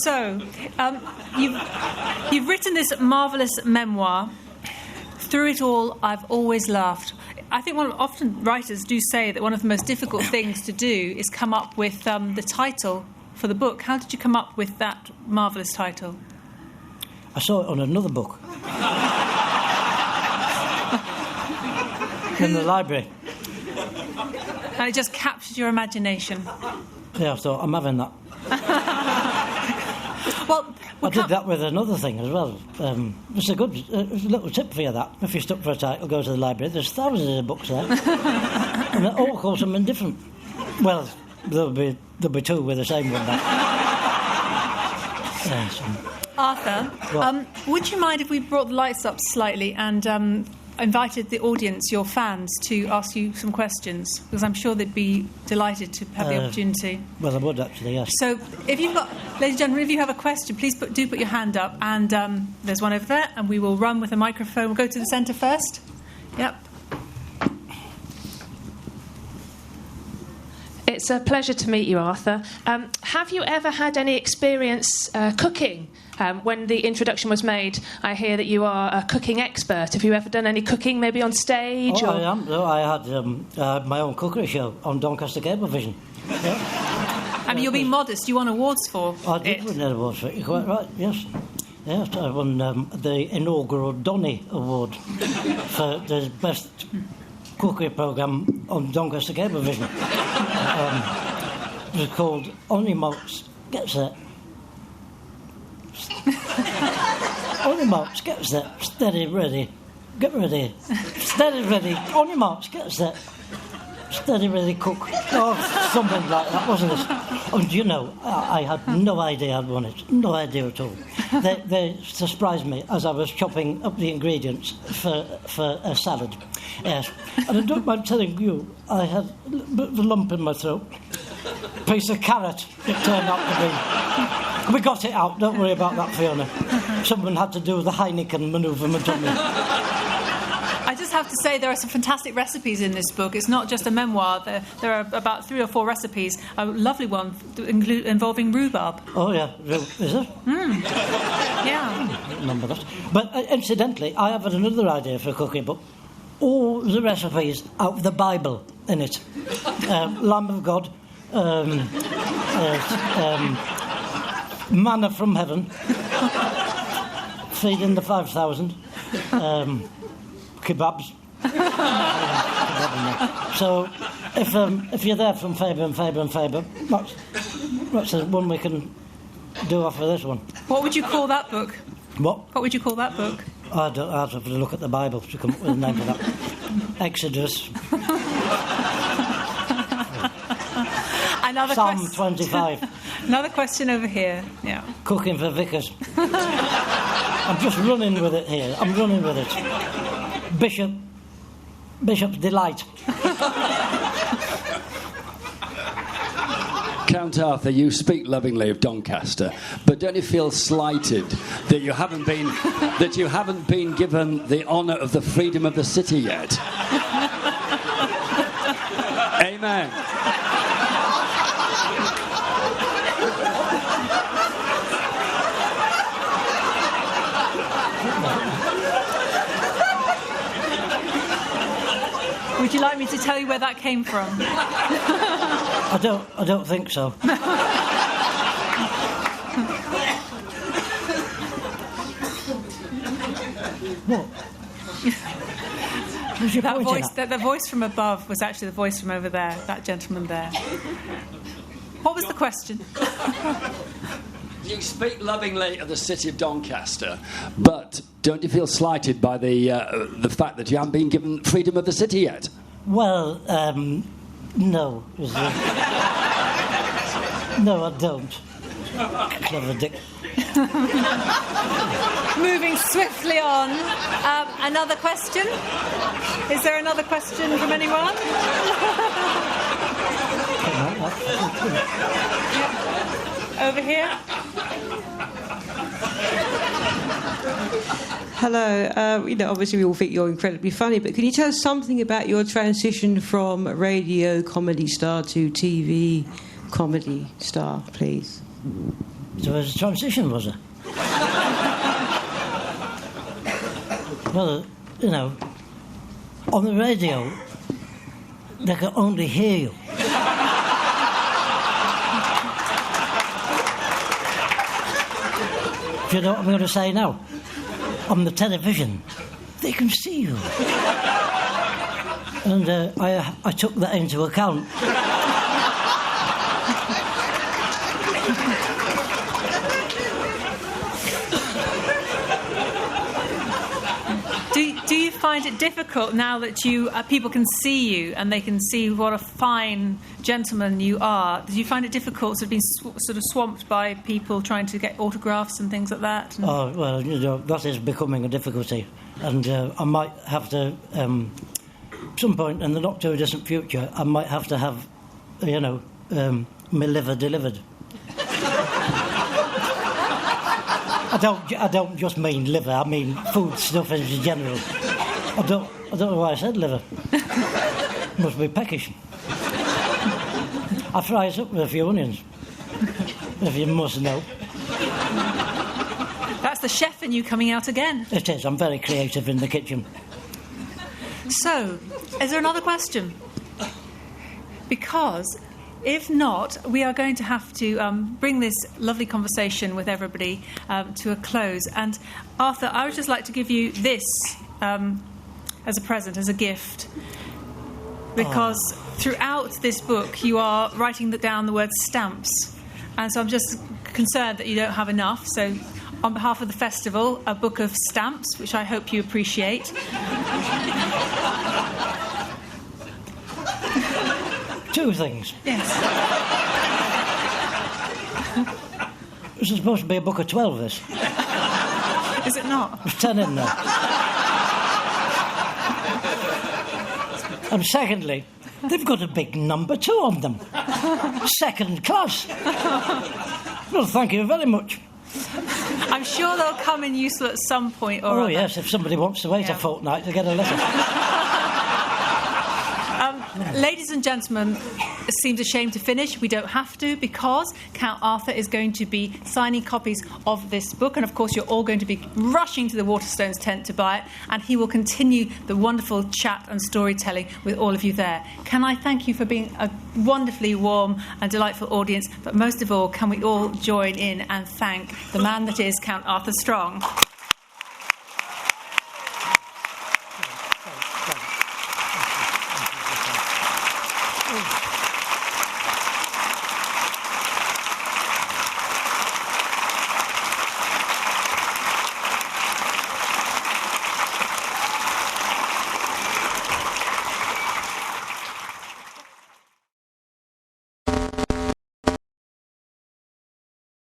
So, you've written this marvellous memoir. Through it all, I've always laughed. I think often writers do say that one of the most difficult things to do is come up with the title for the book. How did you come up with that marvellous title? I saw it on another book. In the library. And it just captured your imagination. Yeah, I thought, I'm having that. Well, I did that with another thing as well. It's a good little tip for you, that. If you're stuck for a title, go to the library. There's thousands of books there. And they all call something different. Well, there'll be two with the same one. Yes. Arthur, would you mind if we brought the lights up slightly and invited the audience, your fans, to ask you some questions? Because I'm sure they'd be delighted to have the opportunity. Well, I would actually, yes. So, if you've got, ladies and gentlemen, if you have a question, please put your hand up. And there's one over there, and we will run with a microphone. We'll go to the centre first. Yep. It's a pleasure to meet you, Arthur. Have you ever had any experience cooking? When the introduction was made, I hear that you are a cooking expert. Have you ever done any cooking, maybe on stage? I am. I had my own cookery show on Doncaster Cablevision. Yeah. I mean, you're being modest. You won awards for I did win an award for it. You're quite right, yes. Yes, I won the inaugural Donny Award for the best cookery programme on Doncaster Cablevision. It was called Only Malts Gets It. Only Malts Gets It. Steady, ready. Get ready. Steady, ready. Only Malts Gets It. Steady, ready, cook. Oh, something like that, wasn't it? And you know, I had no idea I'd won it. No idea at all. They surprised me as I was chopping up the ingredients for a salad. Yes. And I don't mind telling you, I had a bit of a lump in my throat. Piece of carrot, it turned out to be. We got it out, don't worry about that, Fiona. Someone had to do the Heineken manoeuvre on me. I just have to say there are some fantastic recipes in this book. It's not just a memoir. There are about 3 or 4 recipes. A lovely one involving rhubarb. Oh, yeah. Is it? Yeah. I don't remember that. But incidentally, I have another idea for a cooking book. All the recipes out of the Bible in it. Lamb of God. Manna from heaven. Feeding the 5,000. Kebabs. So, if you're there from Faber, that's the one we can do off of this one. What would you call that book? What? What would you call that book? I'd have to look at the Bible to come up with a name for that. Exodus. Psalm 25. Another question over here. Yeah. Cooking for vicars. I'm just running with it here. I'm running with it. Bishop's Delight. Count Arthur, you speak lovingly of Doncaster, but don't you feel slighted that you haven't been given the honour of the freedom of the city yet? Amen. Would you like me to tell you where that came from? I don't think so. What? The voice from above was actually the voice from over there, that gentleman there. What was the question? You speak lovingly of the city of Doncaster, but don't you feel slighted by the fact that you haven't been given freedom of the city yet? Well, no. No, I don't. Clever dick. Moving swiftly on. Another question? Is there another question from anyone? Over here. Hello. Obviously we all think you're incredibly funny, but can you tell us something about your transition from radio comedy star to TV comedy star, please? So there was a transition, was there? Well, you know, on the radio, they can only hear you. Do you know what I'm going to say now? On the television, they can see you. And I took that into account. Do you find it difficult now that you people can see you and they can see what a fine gentleman you are? Do you find it difficult to be sort of swamped by people trying to get autographs and things like that? Oh, well, you know, that is becoming a difficulty. And I might have to, some point in the not too distant future, I might have to have, you know, my liver delivered. I don't just mean liver, I mean food stuff in general. I don't know why I said liver. Must be peckish. I fry it up with a few onions, if you must know. That's the chef in you coming out again. It is, I'm very creative in the kitchen. So, is there another question? Because if not, we are going to have to bring this lovely conversation with everybody to a close. And Arthur, I would just like to give you this as a present, as a gift. Because throughout this book, you are writing down the word stamps. And so I'm just concerned that you don't have enough. So on behalf of the festival, a book of stamps, which I hope you appreciate. Two things. Yes. This is supposed to be a book of 12, this. Is it not? There's 10 in there. And secondly, they've got a big number 2 on them. Second class. Well, thank you very much. I'm sure they'll come in useful at some point. Or oh, yes, if somebody wants to wait a fortnight to get a letter. Ladies and gentlemen, it seems a shame to finish. We don't have to, because Count Arthur is going to be signing copies of this book, and of course you're all going to be rushing to the Waterstones tent to buy it, and he will continue the wonderful chat and storytelling with all of you there. Can I thank you for being a wonderfully warm and delightful audience, but most of all, can we all join in and thank the man that is Count Arthur Strong.